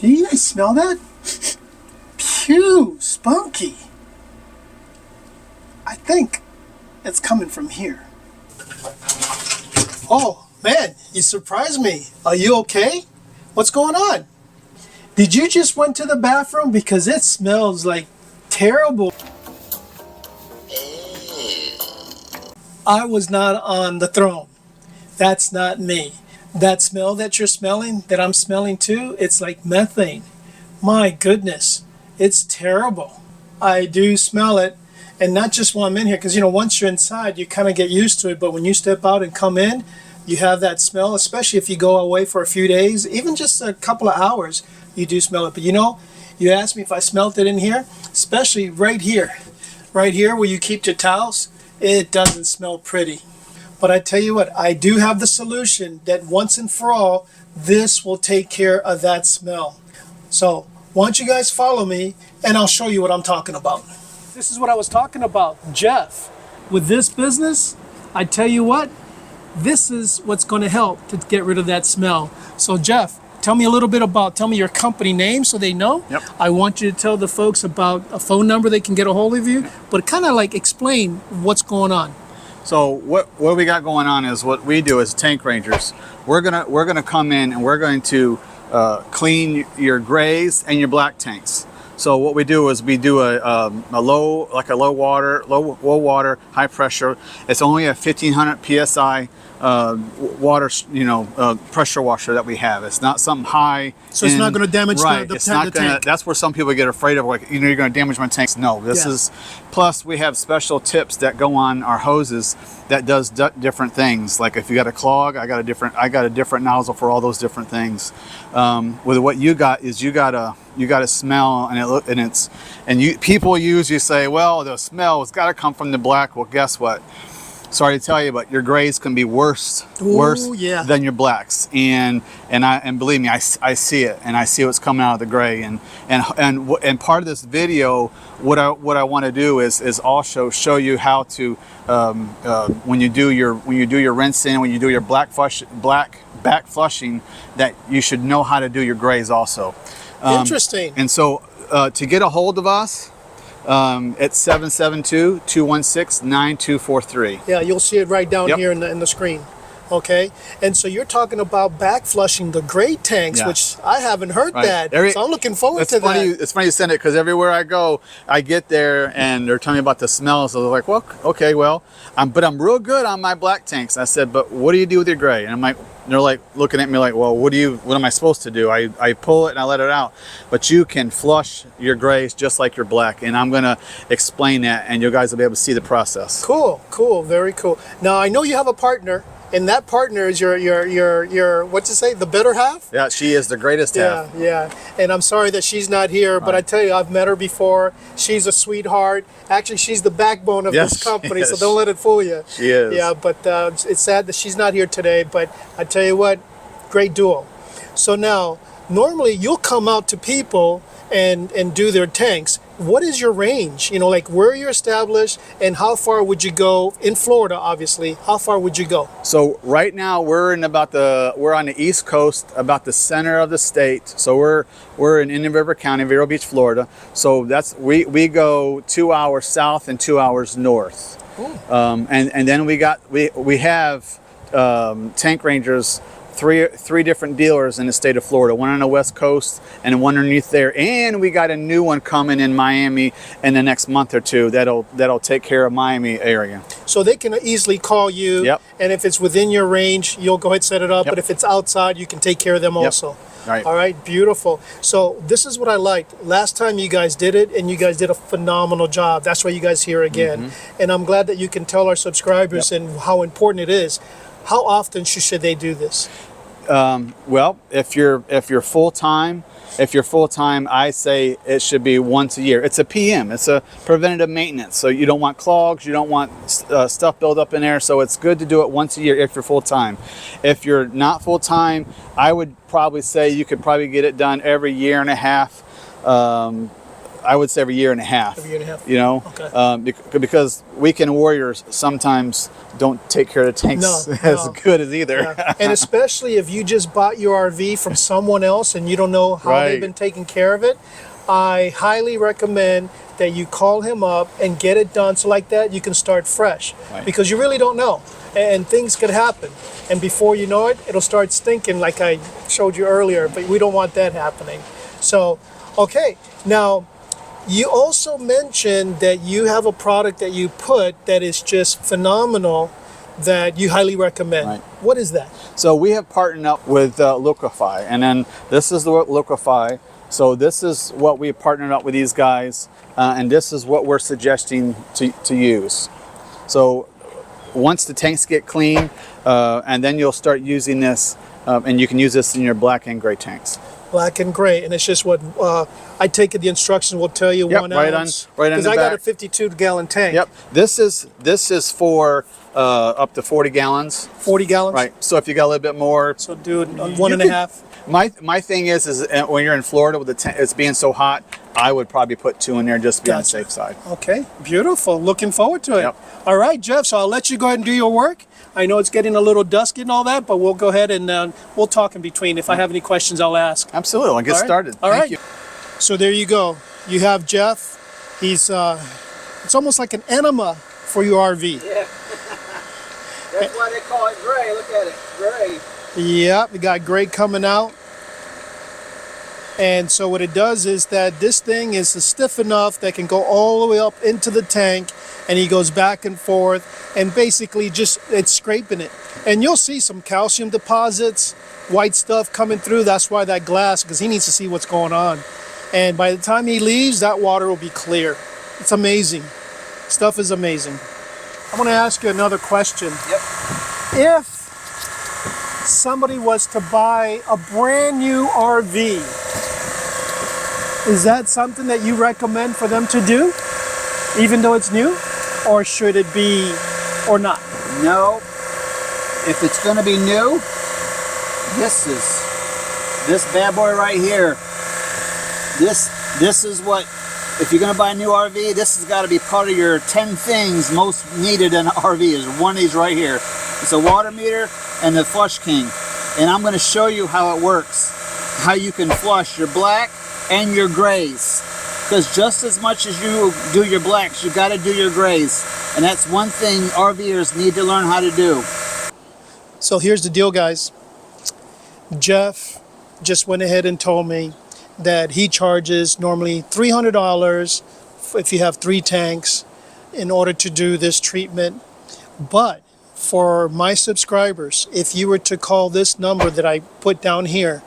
Do you guys smell that? Phew, spunky. I think it's coming from here. Oh, man, you surprised me. Are you okay? What's going on? Did you just went to the bathroom? Because it smells like terrible. I was not on the throne. That's not me. That smell that you're smelling, that I'm smelling too, it's like methane. My goodness, it's terrible. I do smell it, and not just while I'm in here, because once you're inside, you kind of get used to it, but when you step out and come in, you have that smell, especially if you go away for a few days, even just a couple of hours, you do smell it. But you asked me if I smelled it in here, especially right here where you keep your towels, it doesn't smell pretty. But I tell you what, I do have the solution that once and for all, this will take care of that smell. So why don't you guys follow me and I'll show you what I'm talking about. This is what I was talking about, Jeff. With this business, I tell you what, this is what's going to help to get rid of that smell. So Jeff, tell me your company name so they know. Yep. I want you to tell the folks about a phone number they can get a hold of you, but kind of like explain what's going on. So what we got going on is what we do as tank rangers. We're gonna come in and we're going to clean your grays and your black tanks. So what we do is we do a low water, high pressure. It's only a 1500 psi water, pressure washer that we have. It's not something high. So it's not going to damage the tank. That's where some people get afraid of, like, you're going to damage my tanks. No, this is. Plus, we have special tips that go on our hoses that does different things. Like if you got a clog, I got a different nozzle for all those different things. With what you got is you got a smell, and people usually say, well, the smell has got to come from the black. Well, guess what? Sorry to tell you, but your grays can be worse than your blacks, and believe me, I see it, and I see what's coming out of the gray, and part of this video, what I want to do is also show you how to when you do your rinsing, when you do your back flushing, that you should know how to do your grays also. Interesting. And so to get a hold of us, it's 772-216-9243. Yeah, you'll see it right down here in the screen. Okay, and so you're talking about back flushing the gray tanks, which I haven't heard that. So I'm looking forward to that. It's funny you send it, because everywhere I go, I get there and they're telling me about the smells. So they're like, well, okay, but I'm real good on my black tanks. I said, but what do you do with your gray? And I'm like, they're like looking at me like, well, what am I supposed to do? I pull it and I let it out. But you can flush your grays just like your black, and I'm gonna explain that, and you guys will be able to see the process. Cool, very cool. Now I know you have a partner. And that partner is your the better half? Yeah, she is the greatest half. Yeah. And I'm sorry that she's not here, but I tell you, I've met her before. She's a sweetheart. Actually, she's the backbone of this company, so don't let it fool you. She is. Yeah, but it's sad that she's not here today, but I tell you what, great duo. So now, normally you'll come out to people and do their tanks. What is your range? Like where you're established, and how far would you go in Florida? Obviously, how far would you go? So right now we're on the East Coast, about the center of the state. So we're in Indian River County, Vero Beach, Florida. So we go 2 hours south and 2 hours north. And then we have tank rangers. Three different dealers in the state of Florida, one on the West Coast and one underneath there, and we got a new one coming in Miami in the next month or two that'll take care of Miami area. So they can easily call you, and if it's within your range, you'll go ahead and set it up. But if it's outside, you can take care of them also. Right. All right, beautiful. So this is what I liked. Last time you guys did it, and you guys did a phenomenal job. That's why you guys here again. And I'm glad that you can tell our subscribers and how important it is. How often should they do this? Well, if you're full time, I say it should be once a year. It's a PM. It's a preventative maintenance. So you don't want clogs. You don't want stuff build up in there. So it's good to do it once a year if you're full time. If you're not full time, I would probably say you could probably get it done every year and a half. I would say every year and a half. Every year and a half. You know, Okay. Because weekend warriors sometimes don't take care of the tanks as good as either. Yeah. And especially if you just bought your RV from someone else and you don't know how they've been taking care of it, I highly recommend that you call him up and get it done. So like that, you can start fresh because you really don't know. And things could happen. And before you know it, it'll start stinking like I showed you earlier, but we don't want that happening. So, okay. Now, you also mentioned that you have a product that you put that is just phenomenal that you highly recommend. Right. What is that? So we have partnered up with Liquify, and then this is the Liquify. So this is what we partnered up with these guys, and this is what we're suggesting to use. So once the tanks get clean, and then you'll start using this, and you can use this in your black and gray tanks. Black and gray, and it's just what I take it. The instructions will tell you 1 ounce. Right on the Because I got a back. 52-gallon tank. Yep. This is for up to 40 gallons. 40 gallons. Right. So if you got a little bit more, So do it on 1.5. My thing is when you're in Florida with it's being so hot, I would probably put 2 in there just to be on the safe side. Okay, beautiful. Looking forward to it. Yep. All right, Jeff. So I'll let you go ahead and do your work. I know it's getting a little dusky and all that, but we'll go ahead and we'll talk in between. If I have any questions, I'll ask. Absolutely. I'll get started. All Thank right. you. So there you go. You have Jeff. He's it's almost like an enema for your RV. Yeah. That's why they call it gray. Look at it, gray. Yep, we got gray coming out. And so what it does is that this thing is stiff enough that can go all the way up into the tank, and he goes back and forth, and basically just it's scraping it. And you'll see some calcium deposits, white stuff coming through. That's why that glass, because he needs to see what's going on. And by the time he leaves, that water will be clear. It's amazing. Stuff is amazing. I want to ask you another question. Yep. If somebody was to buy a brand new RV, is that something that you recommend for them to do, even though it's new? Or should it be, or not? No. If it's going to be new, this bad boy right here. This is what, if you're going to buy a new RV, this has got to be part of your 10 things most needed in an RV. Is one of these right here. It's a water meter and the Flush King. And I'm going to show you how it works. How you can flush your black and your grays. Because just as much as you do your blacks, you got to do your grays. And that's one thing RVers need to learn how to do. So here's the deal, guys. Jeff just went ahead and told me that he charges normally $300 if you have 3 tanks in order to do this treatment. But for my subscribers, if you were to call this number that I put down here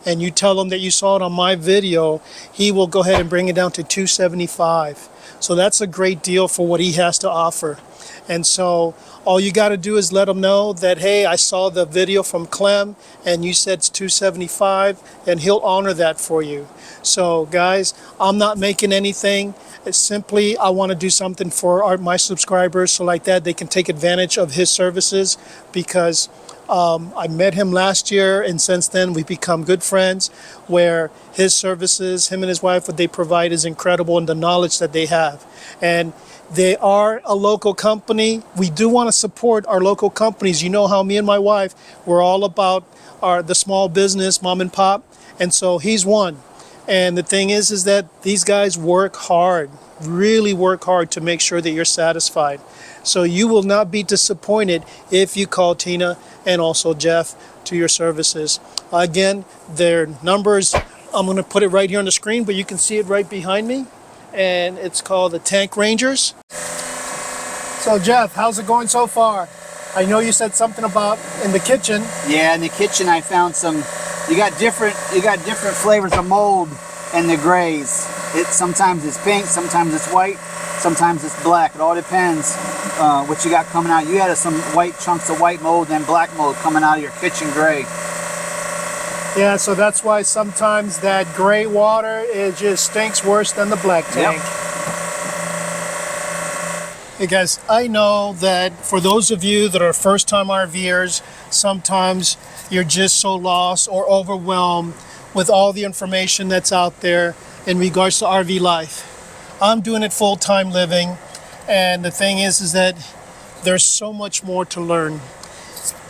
and you tell him that you saw it on my video, he will go ahead and bring it down to $275. So that's a great deal for what he has to offer. And so all you got to do is let him know that, hey, I saw the video from Clem and you said it's $275, and he'll honor that for you. So guys, I'm not making anything. It's simply I want to do something for my subscribers, so like that they can take advantage of his services, because I met him last year, and since then we've become good friends, where his services, him and his wife, what they provide is incredible, and the knowledge that they have. And they are a local company. We do want to support our local companies. You know how me and my wife, we're all about the small business, mom and pop, and so he's one. And the thing is that these guys work hard, really work hard to make sure that you're satisfied. So you will not be disappointed if you call Tina and also Jeff to your services. Again, their numbers, I'm going to put it right here on the screen, but you can see it right behind me. And it's called the Tank Rangers. So Jeff, how's it going so far? I know you said something about in the kitchen. Yeah, in the kitchen I found some. You got different flavors of mold in the grays. Sometimes it's pink, sometimes it's white, sometimes it's black. It all depends what you got coming out. You had some white chunks of white mold and black mold coming out of your kitchen gray. Yeah, so that's why sometimes that gray water, it just stinks worse than the black tank. Yep. Hey guys, I know that for those of you that are first-time RVers, sometimes you're just so lost or overwhelmed with all the information that's out there, in regards to RV life. I'm doing it full-time living, and the thing is that there's so much more to learn.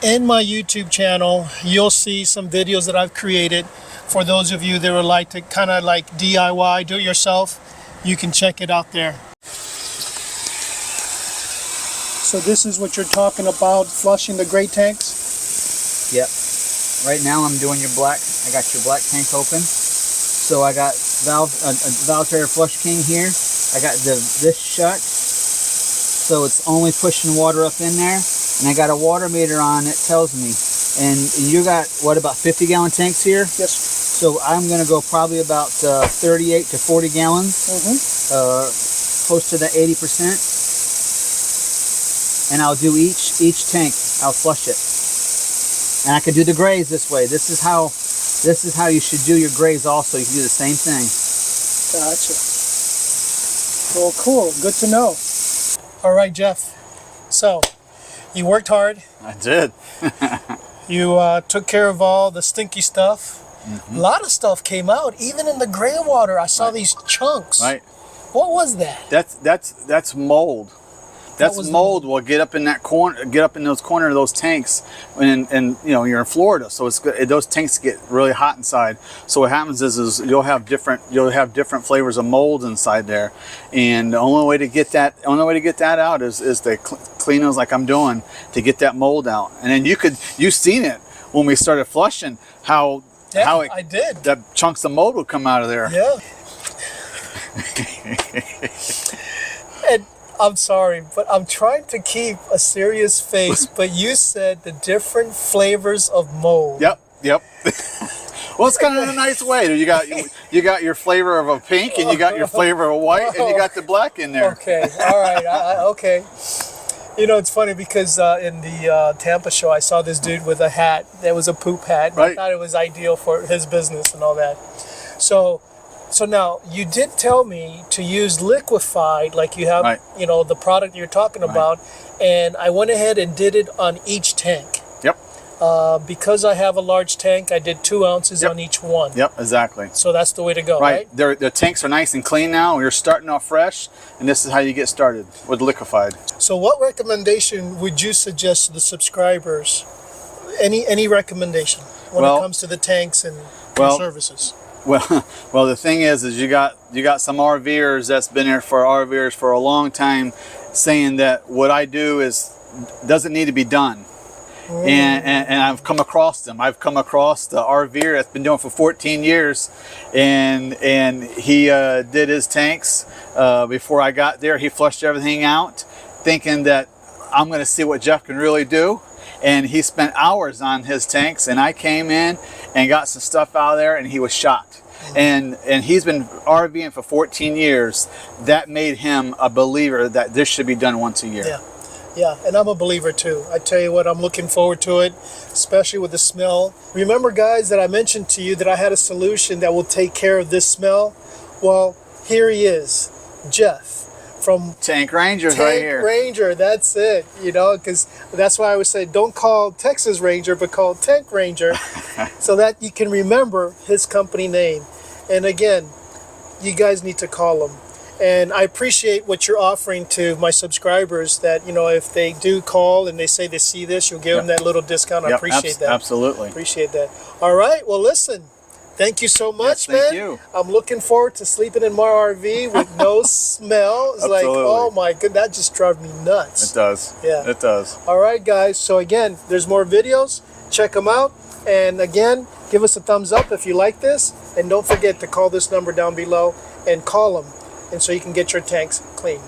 In my YouTube channel, you'll see some videos that I've created for those of you that would like to kind of like DIY, do it yourself. You can check it out there. So this is what you're talking about, flushing the gray tanks? Yep. Right now I'm doing your black. I got your black tank open. So I got Valterra Flush King here. I got this shut, so it's only pushing water up in there. And I got a water meter on that tells me. And you got, what, about 50 gallon tanks here? Yes. So I'm going to go probably about 38 to 40 gallons, close to the 80%. And I'll do each tank. I'll flush it. And I can do the grays this way. This is how you should do your grays also. You can do the same thing. Gotcha. Well, cool. Good to know. All right, Jeff. So, you worked hard. I did. You took care of all the stinky stuff. A lot of stuff came out, even in the gray water. I saw these chunks. Right. What was that? That's mold. That's mold will get up in that corner, get up in those corners of those tanks, and you know you're in Florida, so it's good. Those tanks get really hot inside. So what happens is you'll have different flavors of mold inside there, and the only way to get that out is to clean those like I'm doing to get that mold out. And then you've seen it when we started flushing how I did. That chunks of mold would come out of there. Yeah. And I'm sorry, but I'm trying to keep a serious face, but you said the different flavors of mold. Yep. Well, it's kind of a nice way. You got your flavor of a pink, and you got your flavor of a white, and you got the black in there. Okay, all right, okay. You know, it's funny because in the Tampa show, I saw this dude with a hat. That was a poop hat. Right. I thought it was ideal for his business and all that. So now, you did tell me to use liquefied, like you have, you know, the product you're talking about, and I went ahead and did it on each tank. Yep. Because I have a large tank, I did 2 ounces on each one. Yep, exactly. So that's the way to go, right? The tanks are nice and clean now. You're starting off fresh, and this is how you get started with liquefied. So what recommendation would you suggest to the subscribers? Any recommendation when it comes to the tanks and services? Well, the thing is you got some RVers that's been there for RVers for a long time, saying that what I do doesn't need to be done. And I've come across them. I've come across the RVer that's been doing it for 14 years, and he did his tanks before I got there. He flushed everything out, thinking that I'm going to see what Jeff can really do. And he spent hours on his tanks, and I came in and got some stuff out of there, and he was shocked. And he's been RVing for 14 years. That made him a believer that this should be done once a year. Yeah, and I'm a believer too. I tell you what, I'm looking forward to it, especially with the smell. Remember, guys, that I mentioned to you that I had a solution that will take care of this smell? Well, here he is, Jeff. From Tank Rangers right here. Tank Ranger, that's it. You know, because that's why I would say don't call Texas Ranger, but call Tank Ranger, so that you can remember his company name. And again, you guys need to call him. And I appreciate what you're offering to my subscribers. That, you know, if they do call and they say they see this, you'll give them that little discount. I appreciate that. Absolutely. Appreciate that. All right. Well, listen. Thank you so much, man. Thank you. I'm looking forward to sleeping in my RV with no smell. It's like, oh my goodness, that just drove me nuts. It does. Yeah. It does. All right, guys. So again, there's more videos. Check them out. And again, give us a thumbs up if you like this. And don't forget to call this number down below and call them, and so you can get your tanks clean.